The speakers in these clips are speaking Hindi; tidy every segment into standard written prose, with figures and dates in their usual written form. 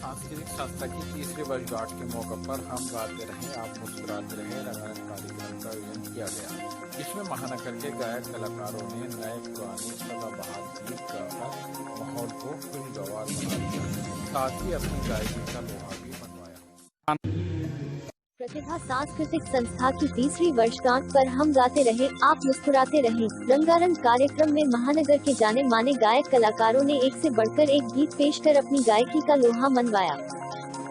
सांस्कृतिक संस्था की तीसरी वर्षगांठ के मौके पर हम गाते रहे आप मुस्कुराते रहे रंगारंग कार्यक्रम का आयोजन किया गया, जिसमें महानगर के गायक कलाकारों ने नए पुराने सदाबहार गीत गाकर माहौल को खुशगवार बना दिया, साथ ही अपनी गायकी का लोहा भी मनवाया। प्रतिभा सांस्कृतिक संस्था की तीसरी वर्षगांठ पर हम गाते रहे आप मुस्कुराते रहे रंगारंग कार्यक्रम में महानगर के जाने माने गायक कलाकारों ने एक से बढ़कर एक गीत पेश कर अपनी गायकी का लोहा मनवाया।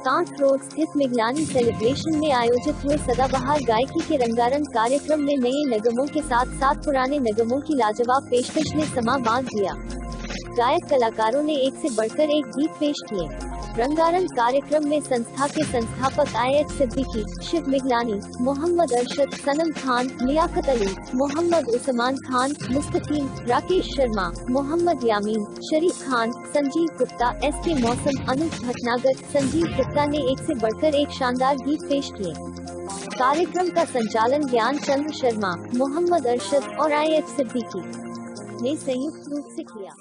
कांट रोड स्थित मिगलानी सेलिब्रेशन में आयोजित हुए सदाबहार गायकी के रंगारंग कार्यक्रम में नए नगमों के साथ साथ पुराने नगमों की लाजवाब पेशकश ने समा बांध दिया। गायक कलाकारों ने एक से बढ़कर एक गीत पेश किए। रंगारंग कार्यक्रम में संस्था के संस्थापक आयत सिद्दीकी, शिव मिगलानी, मोहम्मद अरशद, सनम खान, लियाकत अली, मोहम्मद उस्मान खान, मुस्तकीम, राकेश शर्मा, मोहम्मद यामीन, शरीफ खान, संजीव गुप्ता, SK मौसम, अनुज भटनागर, संजीव गुप्ता ने एक से बढ़कर एक शानदार गीत पेश किए। कार्यक्रम का संचालन ज्ञान चंद्र शर्मा, मोहम्मद अरशद और आयत सिद्दीकी ने संयुक्त रूप से किया।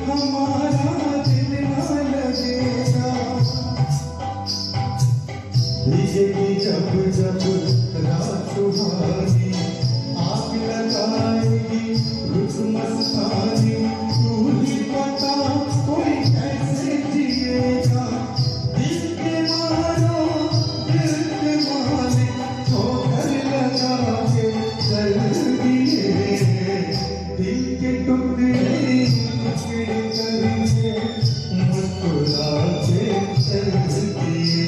हमारा दिल ना लगेगा। भीगेगी जब जब रात सुहानी, आग लगाएगी रुत मस्तानी, तू ही बता कोई कैसे जिएगा। दिल के मारो दिल के मालिक ठोकर लगा के चल दिए, दिल के टुकड़े टुकड़े करके मुस्कुरा के चल दिए।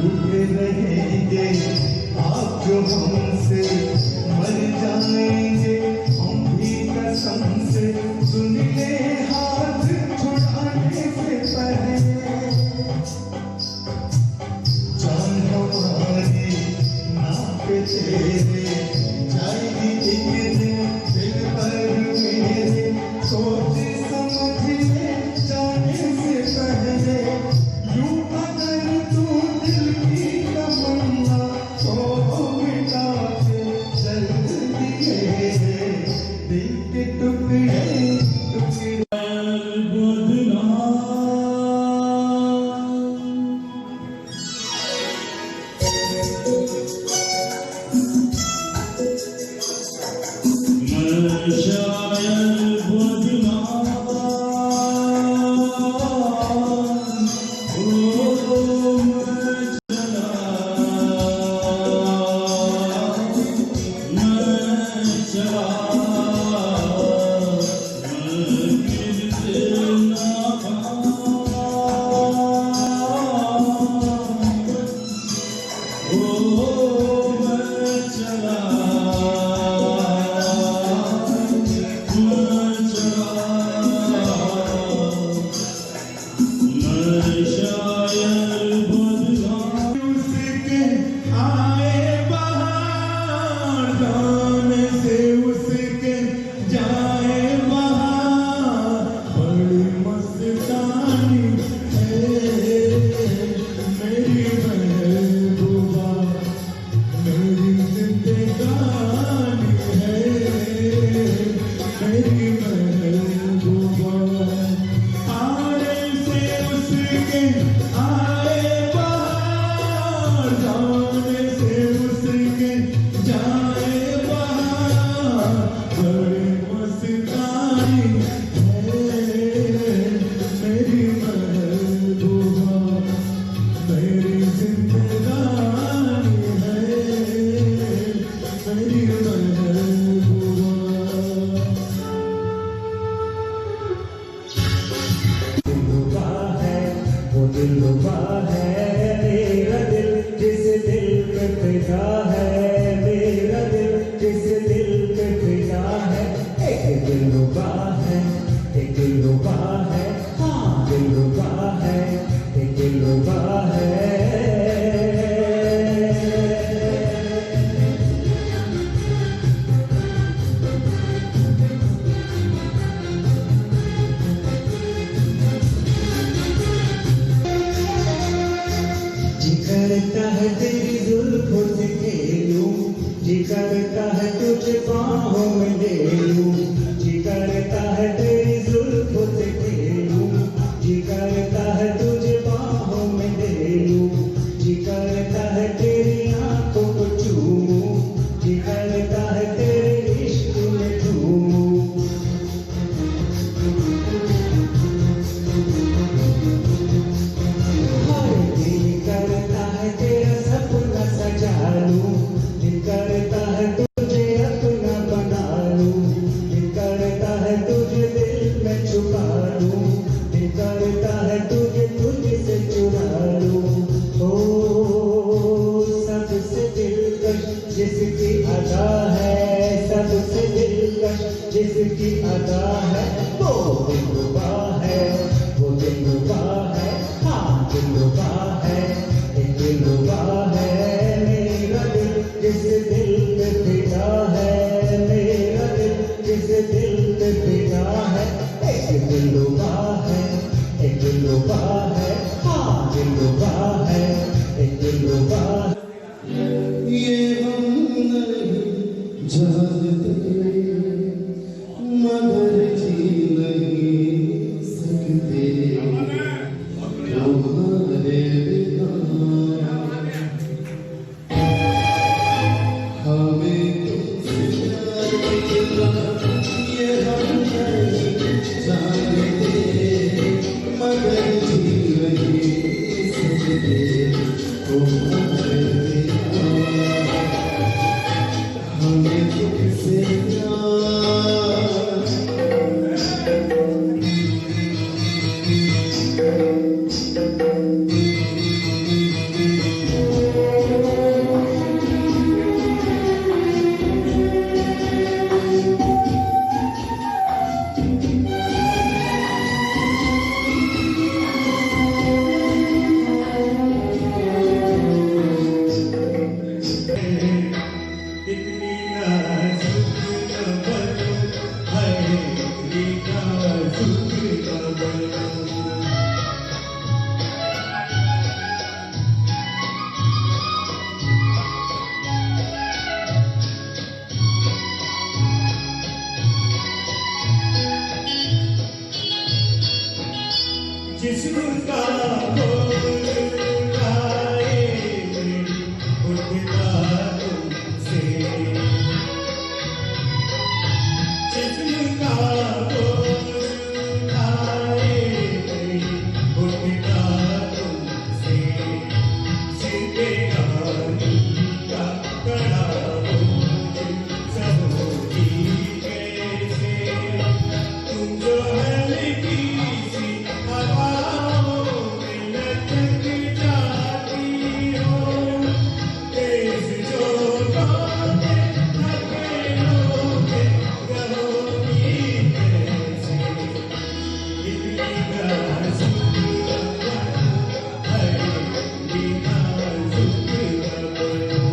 रूठे रहेंगे आप जो हमसे, मर जाएंगे हम भी कसम से। सुन ले हाथ छुड़ाने से पहले, जान हमारी नाम पे तेरे जाएगी एक दिन दिल पर मेरे। सोच समझ ले जाने से पहले, यूं अगर तू दिल की तमन्ना को मिटा के चल दिए, दिल के टुकड़े टुकड़े। दिलरुबा है मेरा दिल, जिस दिल पे फिदा है मेरा दिल, जिस दिल पे फिदा है। एक दिलरुबा है, एक दिलरुबा है, हाँ दिलरुबा है, एक दिलरुबा है। करता है तेरी जुल्फों से खेलूं, जी करता है तुझे बाहों में ले लूं, जी करता है तेरी जुल्फों से खेलूं, जी करता है तुझे बाहों में ले लूं, जी करता है तेरी आंखों को छूऊं, जी करता है तेरे इश्क में झूमूं। जिसकी अदा है सबसे दिलकश, जिसकी अदा है वो दिलरुबा है, वो दिलरुबा है, हाँ दिलरुबा है, एक दिलरुबा है। दिलरुबा है, हाँ दिलरुबा है, एक दिलरुबा है। ये हम नहीं जानते मगर जी नहीं सकते तुम्हारे बिना, हमें तुमसे प्यार मिला, ये हम नहीं जानते मगर जी नहीं सकते तुम्हारे बिना, हमें तुमसे प्यार। इतनी नाजुक न बनो, हाय इतनी नाजुक न बनो। जिसका बोल आए उठता तुमसे, जिसका बोल आए उठता तुमसे, सिर पे गाली का कड़ा बोझ सबोगी कैसे, तुम जो हल्की सी हवाओं में लचक जाती हो, तेज जोरों में धकेलों के रहोगी कैसे, इतनी नाजुक न बनो, हाय इतनी नाजुक न बनो।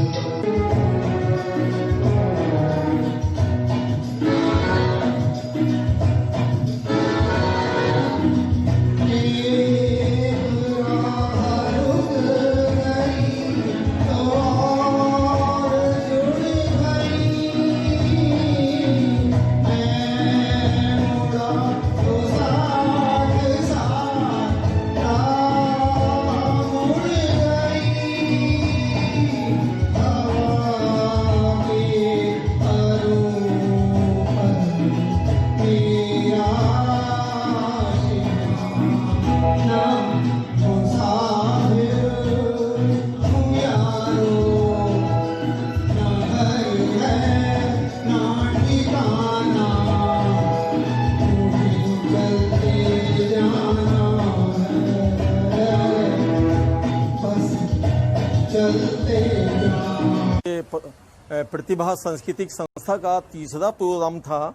प्रतिभा सांस्कृतिक संस्था का तीसरा प्रोग्राम था,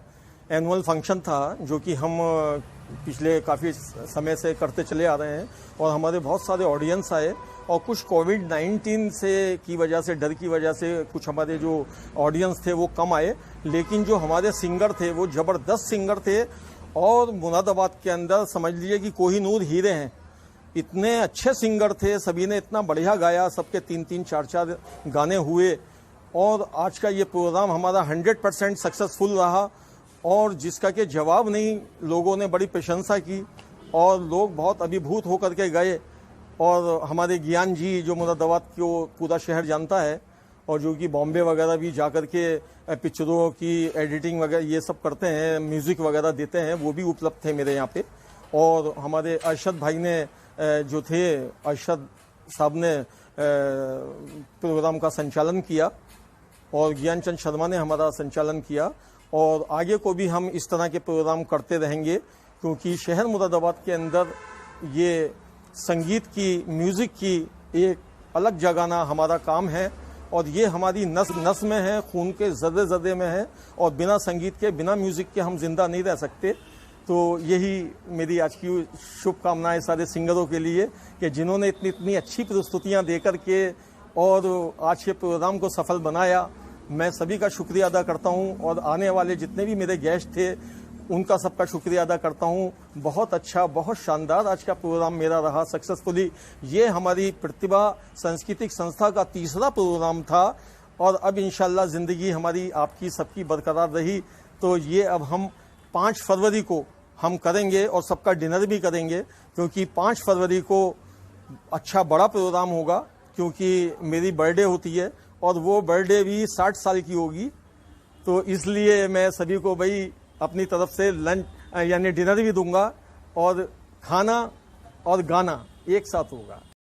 एनुअल फंक्शन था, जो कि हम पिछले काफ़ी समय से करते चले आ रहे हैं। और हमारे बहुत सारे ऑडियंस आए और कुछ कोविड-19 से की वजह से, डर की वजह से कुछ हमारे जो ऑडियंस थे वो कम आए, लेकिन जो हमारे सिंगर थे वो ज़बरदस्त सिंगर थे। और मुरादाबाद के अंदर समझ लीजिए कि कोहिनूर हीरे हैं, इतने अच्छे सिंगर थे, सभी ने इतना बढ़िया गाया, सबके 3-3, 4-4 गाने हुए। और आज का ये प्रोग्राम हमारा 100% सक्सेसफुल रहा और जिसका कि जवाब नहीं, लोगों ने बड़ी प्रशंसा की और लोग बहुत अभिभूत होकर के गए। और हमारे ज्ञान जी जो मुरादाबाद को पूरा शहर जानता है और जो कि बॉम्बे वगैरह भी जा कर के पिक्चरों की एडिटिंग वगैरह ये सब करते हैं, म्यूज़िक वगैरह देते हैं, वो भी उपलब्ध थे मेरे यहाँ पे। और हमारे अरशद भाई ने जो थे, अरशद साहब ने प्रोग्राम का संचालन किया और ज्ञानचंद शर्मा ने हमारा संचालन किया। और आगे को भी हम इस तरह के प्रोग्राम करते रहेंगे, क्योंकि शहर मुरादाबाद के अंदर ये संगीत की, म्यूज़िक की एक अलग जगाना हमारा काम है और ये हमारी नस नस में है, खून के ज़र्रे ज़र्रे में है। और बिना संगीत के, बिना म्यूज़िक के हम जिंदा नहीं रह सकते। तो यही मेरी आज की शुभकामनाएं सारे सिंगरों के लिए कि जिन्होंने इतनी अच्छी प्रस्तुतियां दे कर के और आज के प्रोग्राम को सफल बनाया। मैं सभी का शुक्रिया अदा करता हूं और आने वाले जितने भी मेरे गेस्ट थे उनका सबका शुक्रिया अदा करता हूँ। बहुत अच्छा, बहुत शानदार आज का प्रोग्राम मेरा रहा सक्सेसफुली। ये हमारी प्रतिभा सांस्कृतिक संस्था का तीसरा प्रोग्राम था और अब इंशाल्लाह ज़िंदगी हमारी आपकी सबकी बरकरार रही तो ये अब हम 5 फरवरी को हम करेंगे और सबका डिनर भी करेंगे, क्योंकि 5 फरवरी को अच्छा बड़ा प्रोग्राम होगा, क्योंकि मेरी बर्थडे होती है और वो बर्थडे भी 60 साल की होगी। तो इसलिए मैं सभी को भाई अपनी तरफ से लंच यानी डिनर भी दूंगा और खाना और गाना एक साथ होगा।